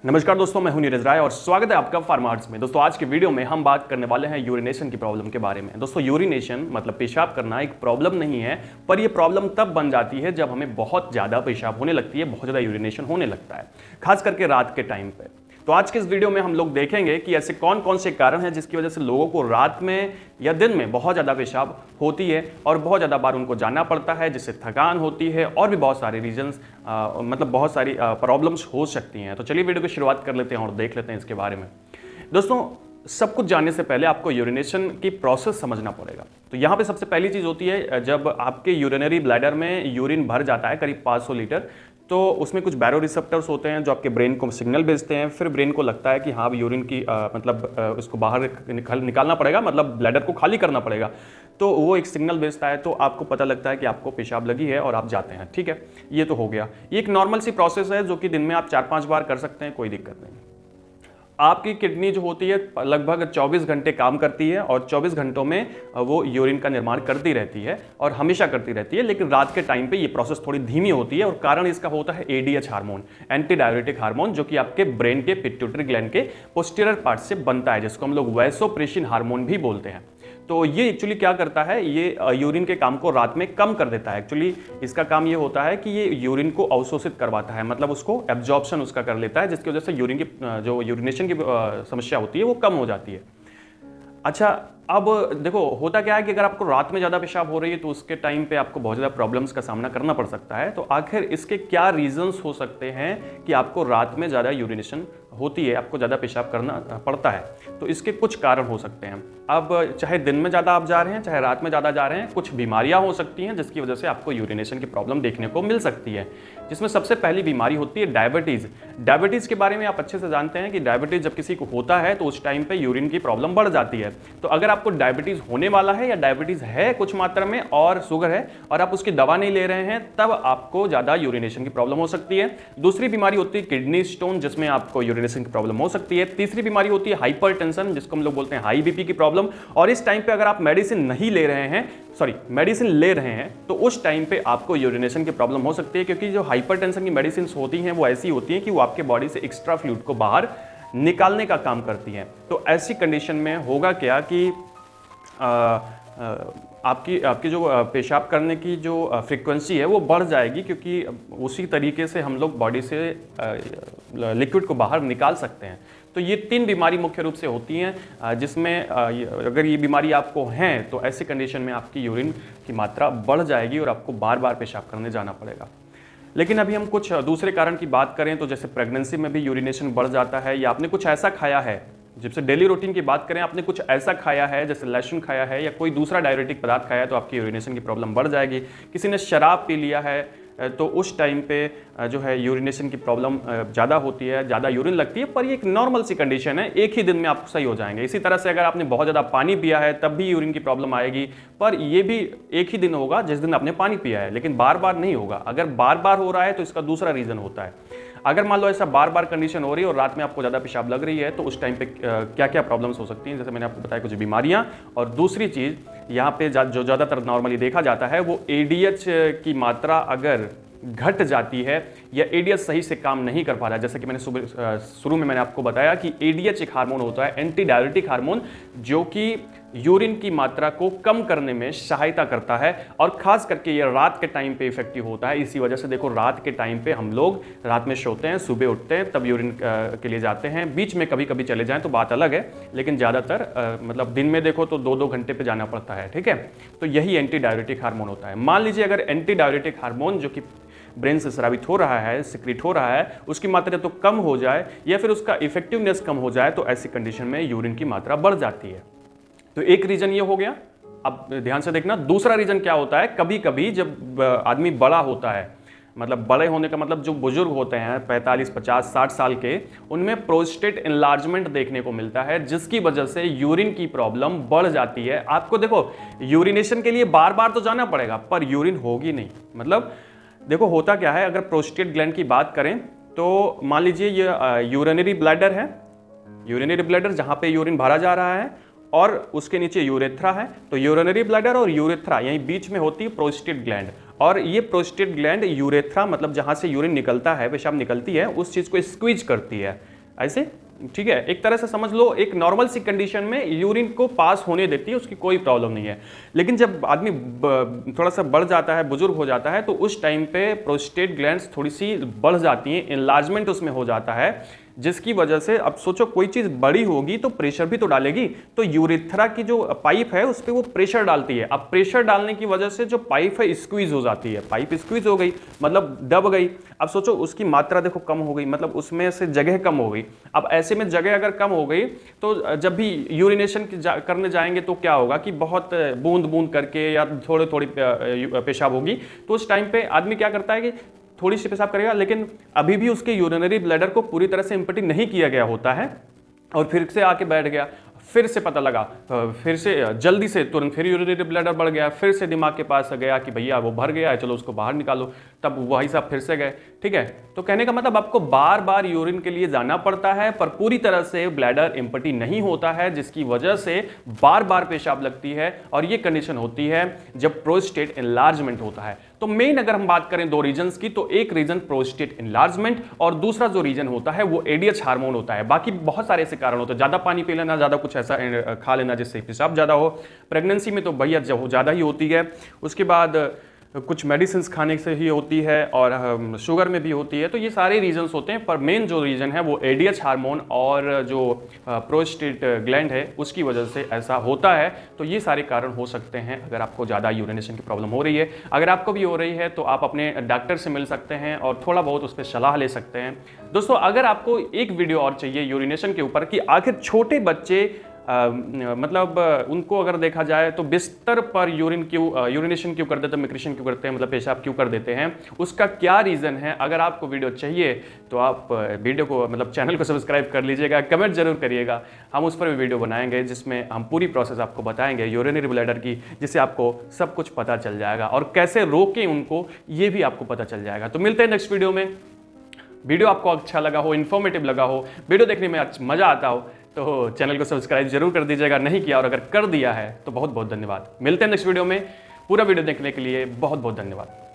नमस्कार दोस्तों, मैं हूं नीरज राय और स्वागत है आपका फार्मार्ट्स में। दोस्तों आज के वीडियो में हम बात करने वाले हैं यूरिनेशन की प्रॉब्लम के बारे में। दोस्तों यूरिनेशन मतलब पेशाब करना एक प्रॉब्लम नहीं है, पर यह प्रॉब्लम तब बन जाती है जब हमें बहुत ज़्यादा पेशाब होने लगती है, बहुत ज़्यादा यूरिनेशन होने लगता है, खास करके रात के टाइम पे। तो आज के इस वीडियो में हम लोग देखेंगे कि ऐसे कौन कौन से कारण हैं जिसकी वजह से लोगों को रात में या दिन में बहुत ज़्यादा पेशाब होती है और बहुत ज़्यादा बार उनको जाना पड़ता है, जिससे थकान होती है और भी बहुत सारे रीजंस मतलब बहुत सारी प्रॉब्लम्स हो सकती हैं। तो चलिए वीडियो की शुरुआत कर लेते हैं और देख लेते हैं इसके बारे में। दोस्तों सब कुछ जानने से पहले आपको यूरिनेशन की प्रोसेस समझना पड़ेगा। तो यहाँ पे सबसे पहली चीज़ होती है, जब आपके यूरिनरी ब्लैडर में यूरिन भर जाता है करीब 500 लीटर, तो उसमें कुछ बैरो रिसेप्टर्स होते हैं जो आपके ब्रेन को सिग्नल भेजते हैं। फिर ब्रेन को लगता है कि हाँ अब यूरिन की उसको बाहर निकालना पड़ेगा, मतलब ब्लैडर को खाली करना पड़ेगा। तो वो एक सिग्नल भेजता है, तो आपको पता लगता है कि आपको पेशाब लगी है और आप जाते हैं। ठीक है, ये तो हो गया। ये एक नॉर्मल सी प्रोसेस है जो कि दिन में आप 4-5 बार कर सकते हैं, कोई दिक्कत नहीं। आपकी किडनी जो होती है लगभग 24 घंटे काम करती है और 24 घंटों में वो यूरिन का निर्माण करती रहती है और हमेशा करती रहती है, लेकिन रात के टाइम पे ये प्रोसेस थोड़ी धीमी होती है और कारण इसका होता है ADH hormone, anti diuretic hormone, जो कि आपके ब्रेन के पिट्यूटरी ग्लैंड के पोस्टीरियर पार्ट से बनता है, जिसको हम लोग वैसोप्रेसिन हार्मोन भी बोलते हैं। तो ये एक्चुअली क्या करता है, ये यूरिन के काम को रात में कम कर देता है। एक्चुअली इसका काम ये होता है कि ये यूरिन को अवशोषित करवाता है, मतलब उसको एब्जॉर्प्शन उसका कर लेता है, जिसकी वजह से यूरिन की जो यूरिनेशन की समस्या होती है वो कम हो जाती है। अच्छा, अब देखो होता क्या है कि अगर आपको रात में ज़्यादा पेशाब हो रही है तो उसके टाइम पे आपको बहुत ज़्यादा प्रॉब्लम्स का सामना करना पड़ सकता है। तो आखिर इसके क्या रीजंस हो सकते हैं कि आपको रात में ज़्यादा यूरिनेशन होती है, आपको ज़्यादा पेशाब करना पड़ता है? तो इसके कुछ कारण हो सकते हैं। अब चाहे दिन में ज़्यादा आप जा रहे हैं, चाहे रात में ज़्यादा जा रहे हैं, कुछ बीमारियां हो सकती हैं जिसकी वजह से आपको यूरिनेशन की प्रॉब्लम देखने को मिल सकती है, जिसमें सबसे पहली बीमारी होती है डायबिटीज़। डायबिटीज़ के बारे में आप अच्छे से जानते हैं कि डायबिटीज़ जब किसी को होता है तो उस टाइम पे यूरिन की प्रॉब्लम बढ़ जाती है। तो अगर आपको डायबिटीज़ होने वाला है या डायबिटीज़ है कुछ मात्रा में और शुगर है और आप उसकी दवा नहीं ले रहे हैं, तब आपको ज़्यादा यूरिनेशन की प्रॉब्लम हो सकती है। दूसरी बीमारी होती है किडनी स्टोन, जिसमें आपको यूरिनेशन की प्रॉब्लम हो सकती है। तीसरी बीमारी होती है हाइपरटेंशन, जिसको हम लोग बोलते हैं हाई बीपी की प्रॉब्लम। और इस टाइम पे अगर आप मेडिसिन ले रहे हैं तो उस टाइम पे आपको यूरिनेशन की प्रॉब्लम हो सकती है, क्योंकि जो हाइपरटेंशन की मेडिसिन होती हैं वो ऐसी होती हैं कि वो आपके बॉडी से एक्स्ट्रा फ्लूइड को बाहर निकालने का काम करती हैं। तो ऐसी कंडीशन में होगा क्या कि आपकी जो पेशाब करने की जो फ्रीक्वेंसी है वो बढ़ जाएगी, क्योंकि उसी तरीके से हम लोग बॉडी से लिक्विड को बाहर निकाल सकते हैं। तो ये 3 बीमारी मुख्य रूप से होती हैं, जिसमें अगर ये बीमारी आपको है तो ऐसी कंडीशन में आपकी यूरिन की मात्रा बढ़ जाएगी और आपको बार बार पेशाब करने जाना पड़ेगा। लेकिन अभी हम कुछ दूसरे कारण की बात करें तो जैसे प्रेगनेंसी में भी यूरिनेशन बढ़ जाता है, या आपने कुछ ऐसा खाया है, जैसे डेली रूटीन की बात करें, आपने कुछ ऐसा खाया है जैसे लहसुन खाया है या कोई दूसरा डायरेटिक पदार्थ खाया है, तो आपकी यूरिनेशन की प्रॉब्लम बढ़ जाएगी। किसी ने शराब पी लिया है तो उस टाइम पे जो है यूरिनेशन की प्रॉब्लम ज़्यादा होती है, ज़्यादा यूरिन लगती है, पर ये एक नॉर्मल सी कंडीशन है, एक ही दिन में आप सही हो जाएंगे। इसी तरह से अगर आपने बहुत ज़्यादा पानी पिया है तब भी यूरिन की प्रॉब्लम आएगी, पर ये भी एक ही दिन होगा जिस दिन आपने पानी पिया है, लेकिन बार बार नहीं होगा। अगर बार बार हो रहा है तो इसका दूसरा रीज़न होता है। अगर मान लो ऐसा बार बार कंडीशन हो रही है और रात में आपको ज़्यादा पेशाब लग रही है, तो उस टाइम पे क्या क्या प्रॉब्लम्स हो सकती हैं, जैसे मैंने आपको बताया कुछ बीमारियां। और दूसरी चीज़ यहाँ पे जो ज़्यादातर नॉर्मली देखा जाता है वो एडीएच की मात्रा अगर घट जाती है या एडीएच सही से काम नहीं कर पा रहा है। जैसे कि मैंने शुरू में मैंने आपको बताया कि एडीएच एक हार्मोन होता है, एंटी डायरेटिक हार्मोन, जो कि यूरिन की मात्रा को कम करने में सहायता करता है और खास करके ये रात के टाइम पे इफेक्टिव होता है। इसी वजह से देखो रात के टाइम पे हम लोग रात में सोते हैं, सुबह उठते हैं, तब यूरिन के लिए जाते हैं। बीच में कभी कभी चले जाएं तो बात अलग है, लेकिन ज़्यादातर मतलब दिन में देखो तो 2-2 घंटे पे जाना पड़ता है। ठीक है, तो यही एंटी डायरेटिक हार्मोन होता है। मान लीजिए अगर एंटी डायरेटिक हार्मोन जो कि ब्रेन से स्रावित हो रहा है, सिक्रीट हो रहा है, उसकी मात्रा तो कम हो जाए या फिर उसका इफेक्टिवनेस कम हो जाए, तो ऐसी कंडीशन में यूरिन की मात्रा बढ़ जाती है। तो एक रीजन ये हो गया। अब ध्यान से देखना, दूसरा रीजन क्या होता है, कभी कभी जब आदमी बड़ा होता है, मतलब बड़े होने का मतलब जो बुजुर्ग होते हैं 45, 50, 60 साल के, उनमें प्रोस्टेट एनलार्जमेंट देखने को मिलता है, जिसकी वजह से यूरिन की प्रॉब्लम बढ़ जाती है। आपको देखो यूरिनेशन के लिए बार बार तो जाना पड़ेगा, पर यूरिन होगी नहीं। मतलब देखो होता क्या है, अगर प्रोस्टेट ग्लैंड की बात करें तो मान लीजिए ये यूरिनरी ब्लैडर है, यूरिनरी ब्लैडर जहां पे यूरिन भरा जा रहा है, और उसके नीचे यूरेथ्रा है। तो यूरिनरी ब्लैडर और यूरेथ्रा यहीं बीच में होती है प्रोस्टेट ग्लैंड, और ये प्रोस्टेट ग्लैंड यूरेथ्रा मतलब जहां से यूरिन निकलता है, पेशाब निकलती है, उस चीज को स्क्वीज करती है। ऐसे, ठीक है। एक तरह से समझ लो एक नॉर्मल सी कंडीशन में यूरिन को पास होने देती है, उसकी कोई प्रॉब्लम नहीं है। लेकिन जब आदमी थोड़ा सा बढ़ जाता है, बुजुर्ग हो जाता है, तो उस टाइम पे प्रोस्टेट ग्लैंड्स थोड़ी सी बढ़ जाती हैं, एनलार्जमेंट उसमें हो जाता है, जिसकी वजह से अब सोचो कोई चीज बड़ी होगी तो प्रेशर भी तो डालेगी। तो यूरेथ्रा की जो पाइप है उस पर वो प्रेशर डालती है। अब प्रेशर डालने की वजह से जो पाइप है स्क्वीज हो जाती है, पाइप स्क्वीज हो गई मतलब दब गई। अब सोचो उसकी मात्रा देखो कम हो गई, मतलब उसमें से जगह कम हो गई। अब ऐसे में जगह अगर कम हो गई तो जब भी यूरिनेशन करने जाएंगे तो क्या होगा कि बहुत बूंद बूंद करके या थोड़ी थोड़ी पेशाब होगी। तो उस टाइम पे आदमी क्या करता है कि थोड़ी सी पेशाब करेगा, लेकिन अभी भी उसके यूरिनरी ब्लैडर को पूरी तरह से एम्प्टी नहीं किया गया होता है, और फिर से आके बैठ गया। फिर से पता लगा, फिर से जल्दी से तुरंत फिर यूरिनरी ब्लैडर बढ़ गया, फिर से दिमाग के पास गया कि भैया वो भर गया है, चलो उसको बाहर निकालो, तब वही सब फिर से गए। ठीक है, तो कहने का मतलब आपको बार बार यूरिन के लिए जाना पड़ता है, पर पूरी तरह से ब्लैडर एम्प्टी नहीं होता है, जिसकी वजह से बार बार पेशाब लगती है। और ये कंडीशन होती है जब प्रोस्टेट एनलार्जमेंट होता है। तो मेन अगर हम बात करें दो रीजंस की, तो एक रीजन प्रोस्टेट एनलार्जमेंट और दूसरा जो रीजन होता है वो एडीएच हार्मोन होता है। बाकी बहुत सारे ऐसे कारण होते हैं, ज्यादा पानी पी लेना, ज्यादा कुछ ऐसा खा लेना जिससे पेशाब ज्यादा हो। प्रेगनेंसी में तो भैया ज्यादा ही होती है, उसके बाद कुछ मेडिसिन खाने से ही होती है, और शुगर में भी होती है। तो ये सारे रीजंस होते हैं, पर मेन जो रीजन है वो एडीएच हार्मोन और जो प्रोस्टेट ग्लैंड है उसकी वजह से ऐसा होता है। तो ये सारे कारण हो सकते हैं अगर आपको ज़्यादा यूरिनेशन की प्रॉब्लम हो रही है। अगर आपको भी हो रही है तो आप अपने डॉक्टर से मिल सकते हैं और थोड़ा बहुत उस पर सलाह ले सकते हैं। दोस्तों, अगर आपको एक वीडियो और चाहिए यूरिनेशन के ऊपर कि आखिर छोटे बच्चे मतलब उनको अगर देखा जाए तो बिस्तर पर यूरिनेशन क्यों कर देते हैं, मिक्रेशन क्यों करते हैं, मतलब पेशाब क्यों कर देते हैं, उसका क्या रीज़न है, अगर आपको वीडियो चाहिए तो आप वीडियो को मतलब चैनल को सब्सक्राइब कर लीजिएगा, कमेंट जरूर करिएगा। हम उस पर भी वीडियो बनाएंगे जिसमें हम पूरी प्रोसेस आपको बताएंगे यूरिनरी ब्लैडर की, जिससे आपको सब कुछ पता चल जाएगा और कैसे रोकें उनको ये भी आपको पता चल जाएगा। तो मिलते हैं नेक्स्ट वीडियो में। वीडियो आपको अच्छा लगा हो, इन्फॉर्मेटिव लगा हो, वीडियो देखने में मज़ा आता हो तो चैनल को सब्सक्राइब जरूर कर दीजिएगा, नहीं किया और अगर कर दिया है तो बहुत बहुत धन्यवाद। मिलते हैं नेक्स्ट वीडियो में। पूरा वीडियो देखने के लिए बहुत बहुत धन्यवाद।